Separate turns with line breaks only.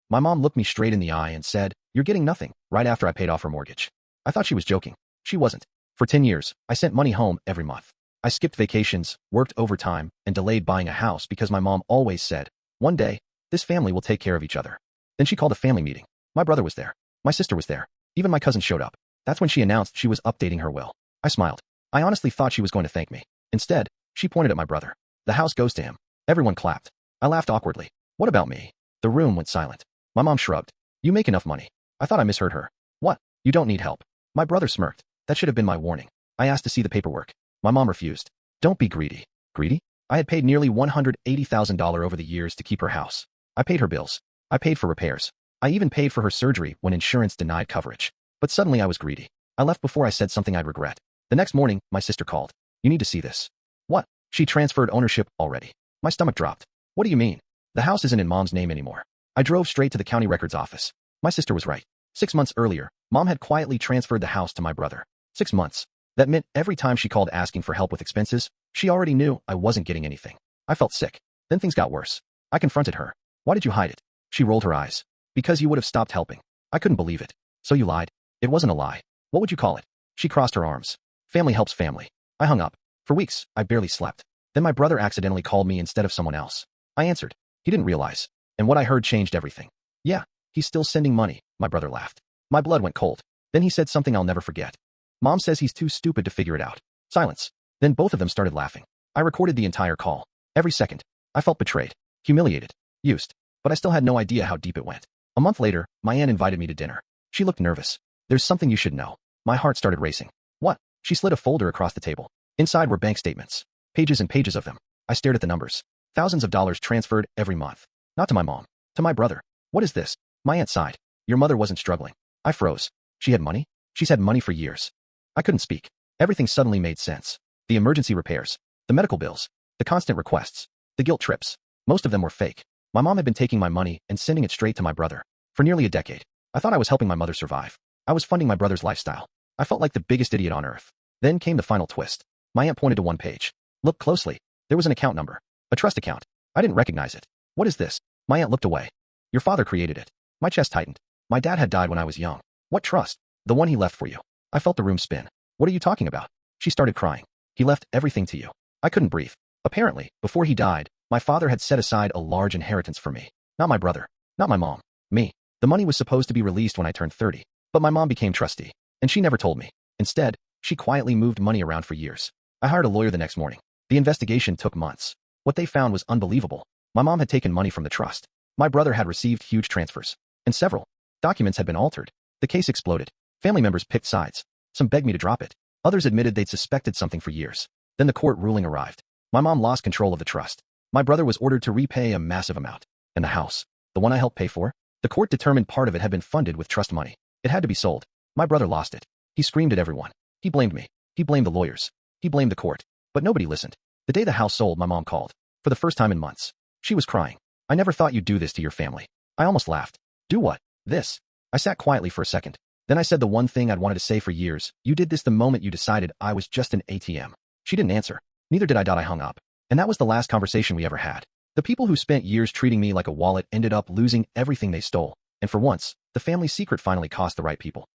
My mom looked me straight in the eye and said, "You're getting nothing," right after I paid off her mortgage. I thought she was joking. She wasn't. For 10 years, I sent money home every month. I skipped vacations, worked overtime, and delayed buying a house because my mom always said, "One day, this family will take care of each other." Then she called a family meeting. My brother was there. My sister was there. Even my cousin showed up. That's when she announced she was updating her will. I smiled. I honestly thought she was going to thank me. Instead, she pointed at my brother. "The house goes to him." Everyone clapped. I laughed awkwardly. "What about me?" The room went silent. My mom shrugged. "You make enough money." I thought I misheard her. "What? You don't need help." My brother smirked. That should have been my warning. I asked to see the paperwork. My mom refused. "Don't be greedy." Greedy? I had paid nearly $180,000 over the years to keep her house. I paid her bills. I paid for repairs. I even paid for her surgery when insurance denied coverage. But suddenly I was greedy. I left before I said something I'd regret. The next morning, my sister called. "You need to see this." "What?" "She transferred ownership already." My stomach dropped. "What do you mean?" "The house isn't in Mom's name anymore." I drove straight to the county records office. My sister was right. 6 months earlier, Mom had quietly transferred the house to my brother. 6 months. That meant every time she called asking for help with expenses, she already knew I wasn't getting anything. I felt sick. Then things got worse. I confronted her. "Why did you hide it?" She rolled her eyes. "Because you would have stopped helping." I couldn't believe it. "So you lied?" "It wasn't a lie." "What would you call it?" She crossed her arms. "Family helps family." I hung up. For weeks, I barely slept. Then my brother accidentally called me instead of someone else. I answered. He didn't realize. And what I heard changed everything. "Yeah, he's still sending money," my brother laughed. My blood went cold. Then he said something I'll never forget. "Mom says he's too stupid to figure it out." Silence. Then both of them started laughing. I recorded the entire call. Every second. I felt betrayed, humiliated, used. But I still had no idea how deep it went. A month later, my aunt invited me to dinner. She looked nervous. "There's something you should know." My heart started racing. "What?" She slid a folder across the table. Inside were bank statements. Pages and pages of them. I stared at the numbers. Thousands of dollars transferred every month. Not to my mom. To my brother. "What is this?" My aunt sighed. "Your mother wasn't struggling." I froze. She had money? She's had money for years. I couldn't speak. Everything suddenly made sense. The emergency repairs. The medical bills. The constant requests. The guilt trips. Most of them were fake. My mom had been taking my money and sending it straight to my brother. For nearly a decade. I thought I was helping my mother survive. I was funding my brother's lifestyle. I felt like the biggest idiot on earth. Then came the final twist. My aunt pointed to one page. "Look closely. There was an account number. A trust account." I didn't recognize it. "What is this?" My aunt looked away. "Your father created it." My chest tightened. My dad had died when I was young. "What trust?" "The one he left for you." I felt the room spin. "What are you talking about?" She started crying. "He left everything to you." I couldn't breathe. Apparently, before he died, my father had set aside a large inheritance for me. Not my brother. Not my mom. Me. The money was supposed to be released when I turned 30. But my mom became trustee. And she never told me. Instead, she quietly moved money around for years. I hired a lawyer the next morning. The investigation took months. What they found was unbelievable. My mom had taken money from the trust. My brother had received huge transfers. And several documents had been altered. The case exploded. Family members picked sides. Some begged me to drop it. Others admitted they'd suspected something for years. Then the court ruling arrived. My mom lost control of the trust. My brother was ordered to repay a massive amount. And the house, the one I helped pay for, the court determined part of it had been funded with trust money. It had to be sold. My brother lost it. He screamed at everyone. He blamed me. He blamed the lawyers. He blamed the court. But nobody listened. The day the house sold, my mom called. For the first time in months. She was crying. "I never thought you'd do this to your family." I almost laughed. "Do what?" "This." I sat quietly for a second. Then I said the one thing I'd wanted to say for years. "You did this the moment you decided I was just an ATM." She didn't answer. Neither did I. I hung up. And that was the last conversation we ever had. The people who spent years treating me like a wallet ended up losing everything they stole. And for once, the family secret finally cost the right people.